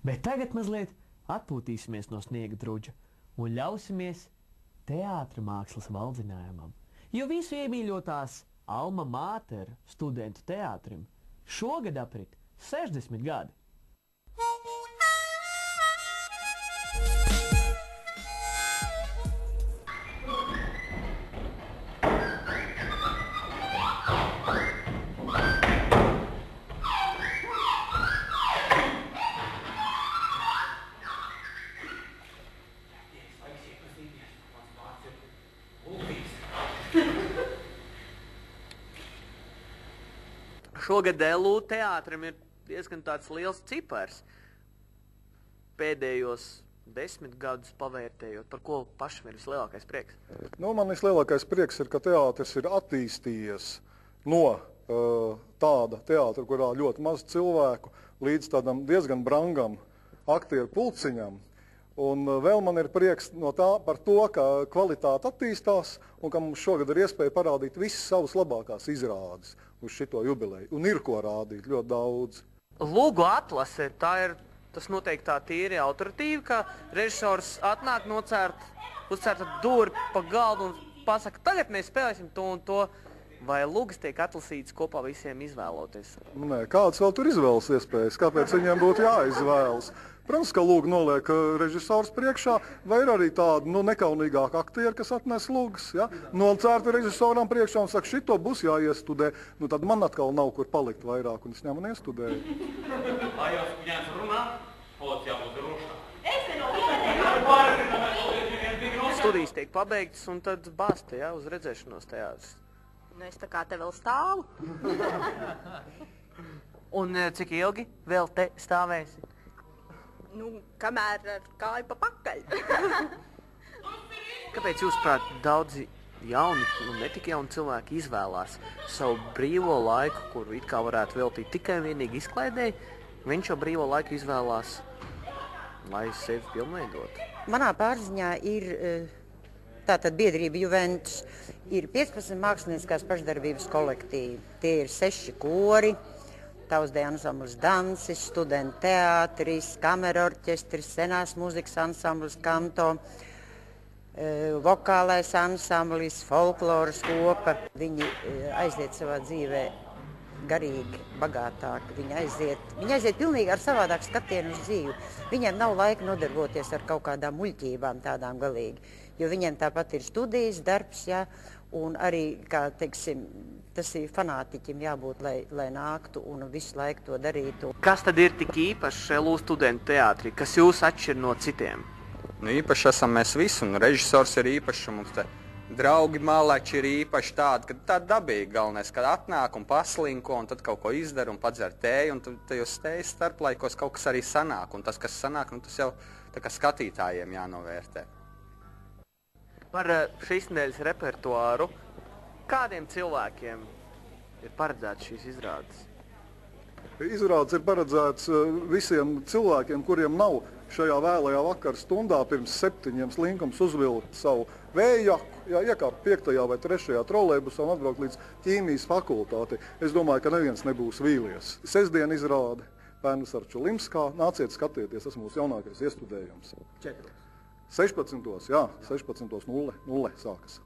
Bet tagad mazliet atpūtīsimies no sniega druģa un ļausimies teātra mākslas valdzinājumam. Jo visu iemīļotās Alma Mater studentu teātrim šogad aprit 60 gadi. Šogad LU teātrim ir diezgan tāds liels cipars. Pēdējos 10 gadus pavērtējot, par ko pašam ir vislielākais prieks? Man vislielākais prieks ir, ka teātris ir attīstījies no tāda teātra, kurā ļoti maz cilvēku, līdz tādam diezgan brangam aktieru pulciņam. Un vēl man ir prieks par to, ka kvalitāte attīstās un ka mums šogad ir iespēja parādīt visas savas labākās izrādes uz šito jubileju. Un ir ko rādīt ļoti daudz. Lūgu atlase, tas noteikti tā tīri autoritīvi, ka režisors atnāk uzcērt dūri pa galdu un pasaka, tagad mēs spēlēsim to un to. Vai lūgas tiek atlasītas kopā visiem izvēloties? Nē, kāds vēl tur izvēles iespējas? Kāpēc viņiem būtu jāizvēlas? Protams, ka lūgu noliek režisors priekšā, vai ir arī tādi nekaunīgāki aktieri, kas atnes lūgas. Ja? Nolcērti režisoram priekšā un saka, šito būs jāiestudē. Tad man atkal nav kur palikt vairāk, un es ņemu un iestudēju. Studijas tiek pabeigtas un tad basta, ja, uz redzēšanos teātris. Es tā kā te vēl stāvu. Un cik ilgi vēl te stāvēsi? Kamēr ar kāju pa pakaļ. Kāpēc jūs prāt daudzi jauni un netik jauni cilvēki izvēlās savu brīvo laiku, kuru it kā varētu veltīt tikai un vienīgi izklaidēji, viņš šo brīvo laiku izvēlās, lai sevi pilnveidotu? Manā pārziņā ir tātad biedrība Juventus, ir 15 mākslinieckās pašdarbības kolektīvi. Tie ir 6 kori, Tausdeja ansamblis dansis, studentu teātris, kamerorķestris, senās mūzikas ansamblis Kanto, vokālais ansamblis, folkloras kopa. Viņi aiziet savā dzīvē garīgi, bagātāk. Viņi aiziet pilnīgi ar savādāku skatienu uz dzīvi. Viņiem nav laika nodarboties ar kaut kādām muļķībām tādām galīgi. Jo viņiem tāpat ir studijas, darbs, jā, un arī, kā teiksim, tas ir fanātiķim jābūt, lai nāktu un visu laiku to darītu. Kas tad ir tik īpašs LU studentu teātrī, kas jūs atšķir no citiem? Īpaši esam mēs visi, un režisors ir īpašs, un mums te draugi malači ir īpaši tādi, ka tā dabīgi galvenais, kad atnāk un paslinko, un tad kaut ko izdara un padzer tēju, un tajos tējas starplaikos kaut kas arī sanāk, un tas, kas sanāk, tas jau tā kā skatītājiem jānovērtē. Par šīs nedēļas repertuāru, kādiem cilvēkiem ir paredzēts šīs izrādes? Izrādes ir paredzēts visiem cilvēkiem, kuriem nav šajā vēlajā vakara stundā pirms 7 slinkums uzvilkt savu vējjaku, iekāpt 5. vai 3. trolejbusā un atbraukt līdz ķīmijas fakultāti. Es domāju, ka neviens nebūs vīlies. Sestdien izrāde Pērnas ar Čulimskā. Nāciet skatieties, tas mūsu jaunākais iestudējums. 16. jā, 16.00 sākas.